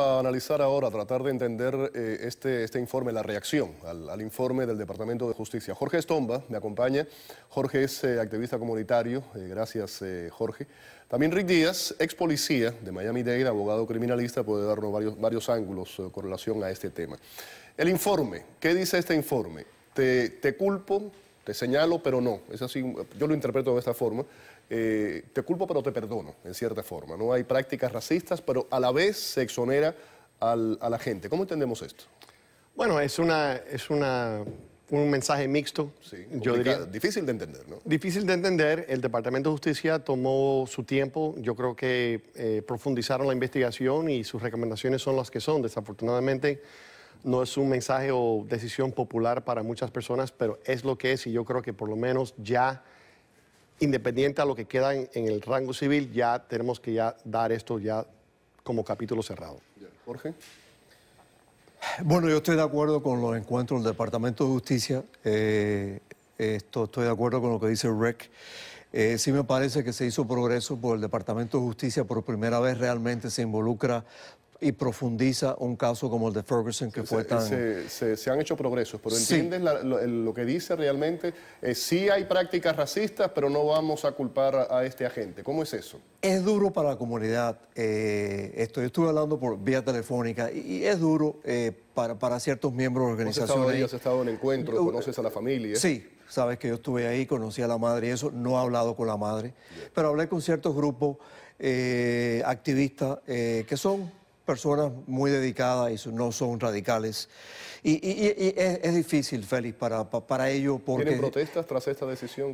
A analizar ahora, a tratar de entender este informe, la reacción al informe del Departamento de Justicia. Jorge Estomba me acompaña. Jorge es activista comunitario. Gracias, Jorge. También Rick Díaz, ex policía de Miami-Dade, abogado criminalista, puede darnos varios ángulos con relación a este tema. El informe, ¿qué dice este informe? Te culpo, te señalo, pero no. Es así, yo lo interpreto de esta forma. Te culpo, pero te perdono, en cierta forma. No hay prácticas racistas, pero a la vez se exonera a la gente. ¿Cómo entendemos esto? Bueno, es un mensaje mixto. Sí, yo diría. Difícil de entender, ¿no? Difícil de entender. El Departamento de Justicia tomó su tiempo. Yo creo que profundizaron la investigación y sus recomendaciones son las que son. Desafortunadamente, no es un mensaje o decisión popular para muchas personas, pero es lo que es y yo creo que por lo menos ya, independiente a lo que queda en el rango civil, ya tenemos que ya dar esto ya como capítulo cerrado. Jorge. Bueno, yo estoy de acuerdo con los encuentros del Departamento de Justicia. Estoy de acuerdo con lo que dice Rick. Sí me parece que se hizo progreso por el Departamento de Justicia. Por primera vez realmente se involucra y profundiza un caso como el de Ferguson, que fue tan... Se han hecho progresos, pero Sí. ¿entiendes lo que dice realmente? Sí hay prácticas racistas, pero no vamos a culpar a este agente. ¿Cómo es eso? Es duro para la comunidad. Yo estuve hablando por vía telefónica y es duro para ciertos miembros de organizaciones. ¿Has estado en encuentros? ¿Conoces a la familia? Sí, sabes que yo estuve ahí, conocí a la madre y eso. No he hablado con la madre, pero hablé con ciertos grupos activistas que son personas muy dedicadas y no son radicales. Y es difícil, Félix, para ellos porque... ¿Tienen protestas tras esta decisión?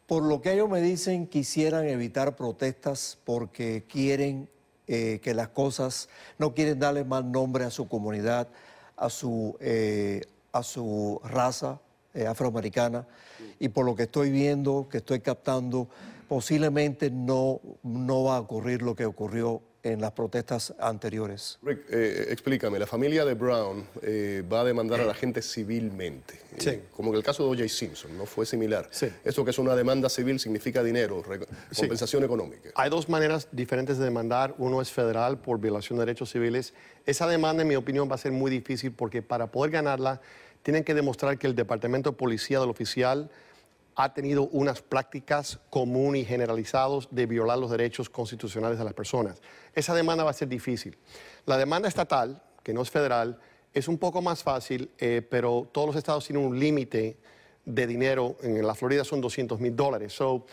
Por lo que ellos me dicen, quisieran evitar protestas porque quieren que las cosas... No quieren darle mal nombre a su comunidad, a su raza afroamericana. Y por lo que estoy viendo, que estoy captando, posiblemente no va a ocurrir lo que ocurrió en las protestas anteriores. Rick, explícame, la familia de Brown va a demandar a la gente civilmente, Sí. como en el caso de O.J. Simpson, ¿no? Fue similar. Sí. Eso que es una demanda civil significa dinero, compensación económica. Hay dos maneras diferentes de demandar. Uno es federal por violación de derechos civiles. Esa demanda, en mi opinión, va a ser muy difícil porque para poder ganarla tienen que demostrar que el Departamento de Policía del oficial ha tenido unas prácticas comunes y generalizadas de violar los derechos constitucionales de las personas. Esa demanda va a ser difícil. La demanda estatal, que no es federal, es un poco más fácil, pero todos los estados tienen un límite de dinero. En la Florida son $200,000. So,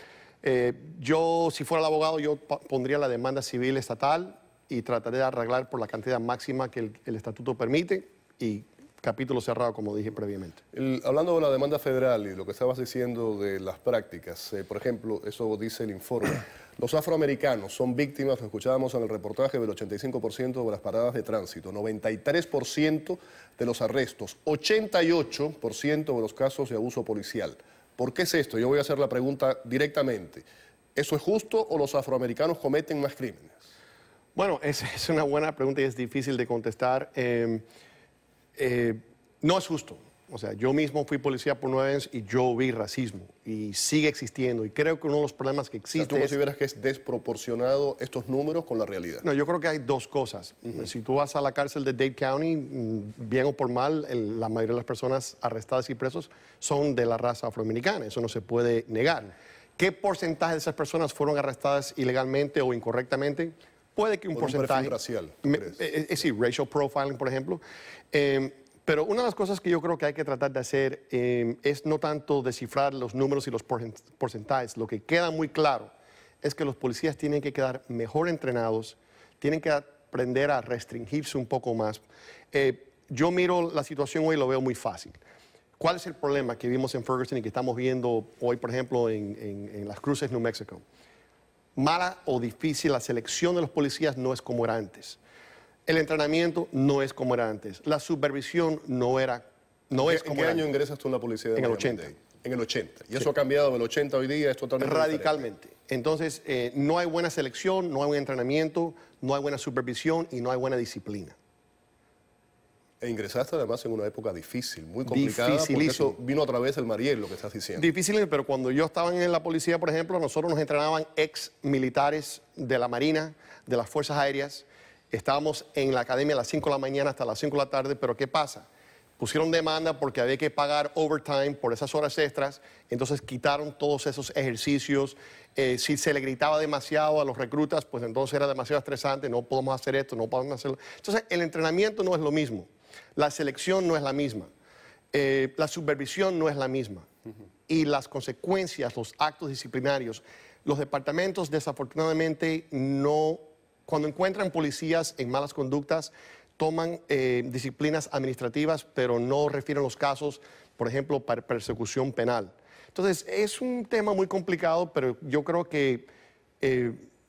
yo, si fuera el abogado, yo pondría la demanda civil estatal y trataría de arreglar por la cantidad máxima que el estatuto permite y capítulo cerrado, como dije previamente. Hablando de la demanda federal y lo que estabas diciendo de las prácticas, por ejemplo, eso dice el informe, los afroamericanos son víctimas, lo escuchábamos en el reportaje, del 85% de las paradas de tránsito, 93% de los arrestos, 88% de los casos de abuso policial. ¿Por qué es esto? Yo voy a hacer la pregunta directamente. ¿Eso es justo o los afroamericanos cometen más crímenes? Bueno, es una buena pregunta y es difícil de contestar. No es justo. O sea, yo mismo fui policía por 9 años y yo vi racismo y sigue existiendo. Y creo que uno de los problemas que existe ¿Tú consideras que es desproporcionado estos números con la realidad? No, yo creo que hay dos cosas. Si tú vas a la cárcel de Dade County, bien o por mal, la mayoría de las personas arrestadas y presos son de la raza afroamericana. Eso no se puede negar. ¿Qué porcentaje de esas personas fueron arrestadas ilegalmente o incorrectamente? Puede que un porcentaje... Un perfil racial. Sí, racial profiling, por ejemplo. Pero una de las cosas que yo creo que hay que tratar de hacer es no tanto descifrar los números y los porcentajes. Lo que queda muy claro es que los policías tienen que quedar mejor entrenados, tienen que aprender a restringirse un poco más. Yo miro la situación hoy y lo veo muy fácil. ¿Cuál es el problema que vimos en Ferguson y que estamos viendo hoy, por ejemplo, en las cruces New Mexico? Mala o difícil, la selección de los policías no es como era antes. El entrenamiento no es como era antes. La supervisión no es como era antes. ¿En qué año ingresas tú en la policía de En el Miami-Dade? 80. En el 80. Y eso ha cambiado del 80 hoy día, es totalmente radicalmente. Entonces, no hay buena selección, no hay buen entrenamiento, no hay buena supervisión y no hay buena disciplina. E ingresaste además en una época difícil, muy complicada, porque eso vino a través del Mariel, lo que estás diciendo. Difícil, pero cuando yo estaba en la policía, por ejemplo, nosotros nos entrenaban ex militares de la Marina, de las Fuerzas Aéreas, Estábamos en la academia a las 5 de la mañana hasta las 5 de la tarde, pero ¿qué pasa? Pusieron demanda porque había que pagar overtime por esas horas extras, entonces quitaron todos esos ejercicios. Si se le gritaba demasiado a los reclutas, pues entonces era demasiado estresante, no podemos hacer esto, no podemos hacerlo. Entonces, el entrenamiento no es lo mismo, la selección no es la misma, la supervisión no es la misma. Y las consecuencias, los actos disciplinarios, los departamentos desafortunadamente no, cuando encuentran policías en malas conductas, toman disciplinas administrativas, pero no refieren los casos, por ejemplo, para persecución penal. Entonces, es un tema muy complicado, pero yo creo que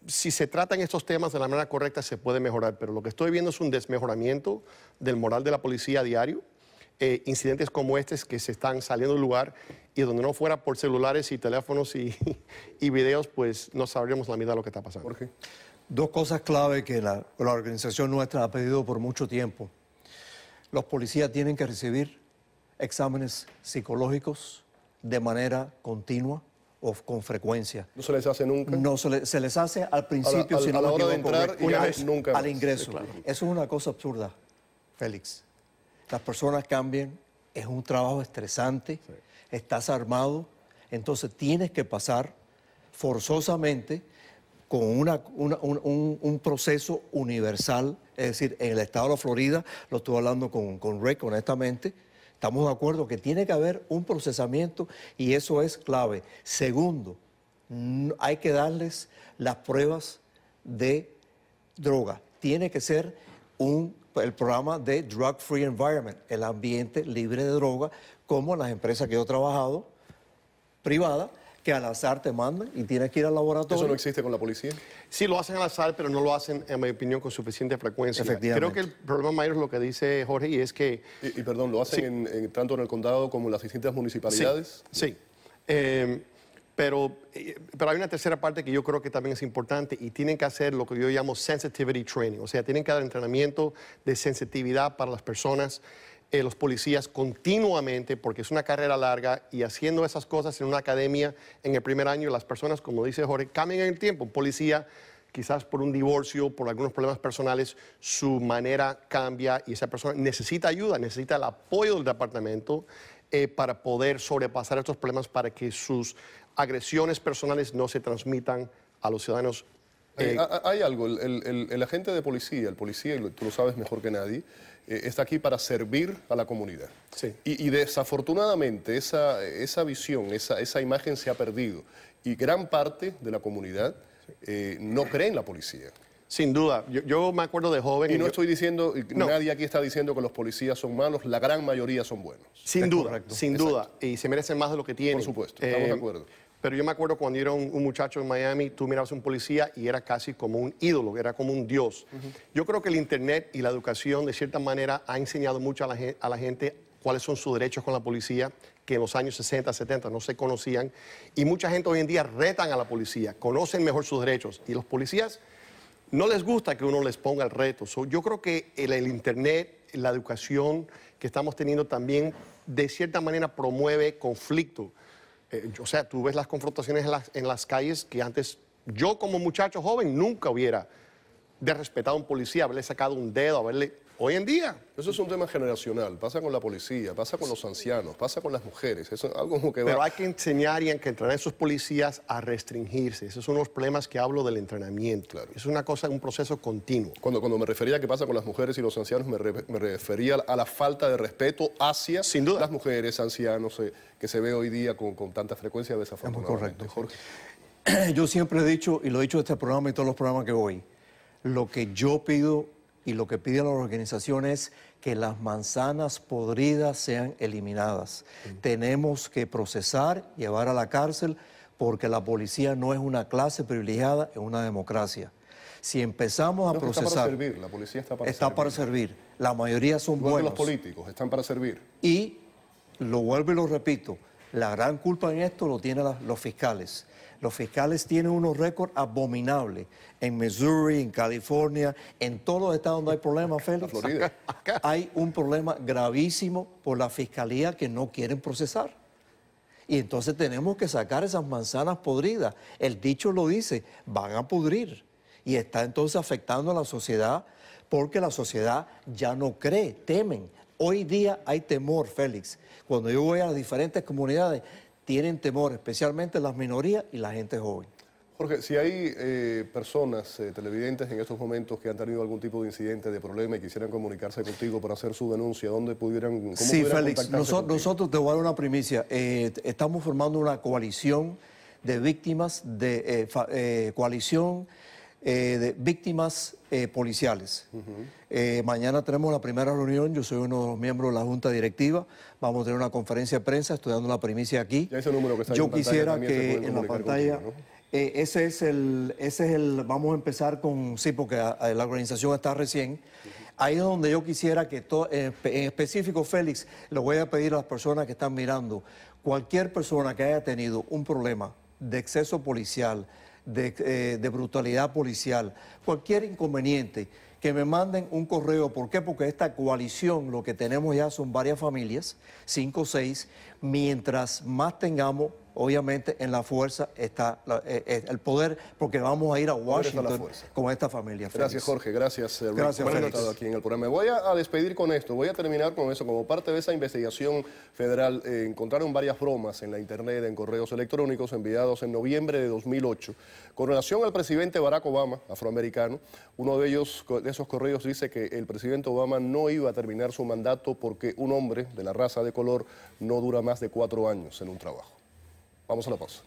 si se tratan estos temas de la manera correcta, se puede mejorar. Pero lo que estoy viendo es un desmejoramiento del moral de la policía a diario. Incidentes como estos que se están saliendo del lugar y donde no fuera por celulares y teléfonos y videos, pues no sabríamos la mitad de lo que está pasando. Jorge. Dos cosas clave que la organización nuestra ha pedido por mucho tiempo. Los policías tienen que recibir exámenes psicológicos de manera continua o con frecuencia. ¿No se les hace nunca? No se les hace al principio, si no a la me hora de equivoco, entrar y una ya vez nunca al más. ingreso. Sí, claro. Eso es una cosa absurda, Félix. Las personas cambian, es un trabajo estresante, estás armado, entonces tienes que pasar forzosamente con un proceso universal, es decir, en el estado de la Florida, lo estuve hablando con Rick, honestamente, estamos de acuerdo que tiene que haber un procesamiento y eso es clave. Segundo, hay que darles las pruebas de droga. Tiene que ser el programa de Drug Free Environment, el ambiente libre de droga, como las empresas que yo he trabajado, privadas, que al azar te mandan y tienes que ir al laboratorio. ¿Eso no existe con la policía? Sí, lo hacen al azar, pero no lo hacen, en mi opinión, con suficiente frecuencia. Efectivamente. Creo que el problema mayor es lo que dice Jorge, y es que... Y perdón, ¿lo hacen tanto en el condado como en las distintas municipalidades? Sí. Pero hay una tercera parte que yo creo que también es importante y tienen que hacer lo que yo llamo sensitivity training. O sea, tienen que dar entrenamiento de sensitividad para las personas, los policías continuamente, porque es una carrera larga y haciendo esas cosas en una academia en el primer año, las personas, como dice Jorge, cambian en el tiempo. Un policía, quizás por un divorcio, por algunos problemas personales, su manera cambia y esa persona necesita ayuda, necesita el apoyo del departamento para poder sobrepasar estos problemas, para que sus agresiones personales no se transmitan a los ciudadanos. Hay algo, el agente de policía, el policía, y tú lo sabes mejor que nadie, está aquí para servir a la comunidad. Sí. Y desafortunadamente esa visión, esa imagen se ha perdido. Y gran parte de la comunidad no cree en la policía. Sin duda. Yo me acuerdo de joven... Y no estoy diciendo, No. nadie aquí está diciendo que los policías son malos, la gran mayoría son buenos. Sin Es duda, correcto. sin duda. Y se merecen más de lo que tienen. Por supuesto, estamos de acuerdo. Pero yo me acuerdo cuando yo era un muchacho en Miami, tú mirabas a un policía y era casi como un ídolo, era como un dios. Yo creo que el Internet y la educación, de cierta manera, ha enseñado mucho a la gente cuáles son sus derechos con la policía, que en los años 60, 70 no se conocían. Y mucha gente hoy en día retan a la policía, conocen mejor sus derechos. Y los policías no les gusta que uno les ponga el reto. Yo creo que el Internet, la educación que estamos teniendo también, de cierta manera, promueve conflicto. O sea, tú ves las confrontaciones en las calles que antes, yo como muchacho joven, nunca hubiera desrespetado a un policía, haberle sacado un dedo, haberle... Hoy en día... Eso es un tema generacional, pasa con la policía, pasa con los ancianos, pasa con las mujeres, eso es algo como que va... Pero hay que enseñar y hay que entrenar a esos policías a restringirse. Esos son los problemas que hablo del entrenamiento. Claro. Es una cosa, un proceso continuo. Cuando me refería a qué pasa con las mujeres y los ancianos, me refería a la falta de respeto hacia Sin duda. las mujeres, ancianos, que se ve hoy día con tanta frecuencia, desafortunadamente. correcto. Jorge. Yo siempre he dicho, y lo he dicho en este programa y todos los programas que voy, lo que yo pido y lo que pide la organización es que las manzanas podridas sean eliminadas. Tenemos que procesar, llevar a la cárcel, porque la policía no es una clase privilegiada, es una democracia. Si empezamos a No, procesar... está para servir, la policía está para servir. para servir. La mayoría son Igual que buenos. los políticos, están para servir. Y lo vuelvo y lo repito, la gran culpa en esto lo tienen los fiscales. Los fiscales tienen unos récords abominables en Missouri, en California, en todos los estados donde hay problemas, Félix. La Florida. Hay un problema gravísimo por la fiscalía que no quieren procesar. Y entonces tenemos que sacar esas manzanas podridas. El dicho lo dice, van a pudrir. y está entonces afectando a la sociedad porque la sociedad ya no cree, temen. Hoy día hay temor, Félix. Cuando yo voy a las diferentes comunidades, tienen temor, especialmente las minorías y la gente joven. Jorge, si hay personas, televidentes en estos momentos que han tenido algún tipo de incidente, de problema y quisieran comunicarse contigo para hacer su denuncia, ¿dónde pudieran, cómo Sí, pudieran Félix, contactarse contigo? nosotros te voy a dar una primicia. Estamos formando una coalición de víctimas, de víctimas policiales. Mañana tenemos la primera reunión, yo soy uno de los miembros de la Junta Directiva, vamos a tener una conferencia de prensa, estoy dando la primicia aquí. Ya ese número que está ahí yo en pantalla quisiera también se que pueden en la comunicar pantalla, contigo, ¿no? ese es el, vamos a empezar con, sí, porque la organización está recién. Ahí es donde yo quisiera que, en específico, Félix, le voy a pedir a las personas que están mirando, cualquier persona que haya tenido un problema de exceso policial, de brutalidad policial, cualquier inconveniente, que me manden un correo. ¿Por qué? Porque esta coalición, lo que tenemos ya son varias familias, 5 o 6, mientras más tengamos, obviamente en la fuerza está el poder, porque vamos a ir a Washington con esta familia. Gracias, Jorge. Gracias, Rick, gracias por haber Félix. estado aquí en el programa. Me voy a despedir con esto. Voy a terminar con eso. Como parte de esa investigación federal, encontraron varias bromas en la internet, en correos electrónicos enviados en noviembre de 2008 con relación al presidente Barack Obama, afroamericano. Uno de esos correos dice que el presidente Obama no iba a terminar su mandato porque un hombre de la raza de color no dura más de 4 años en un trabajo. Vamos a la pausa.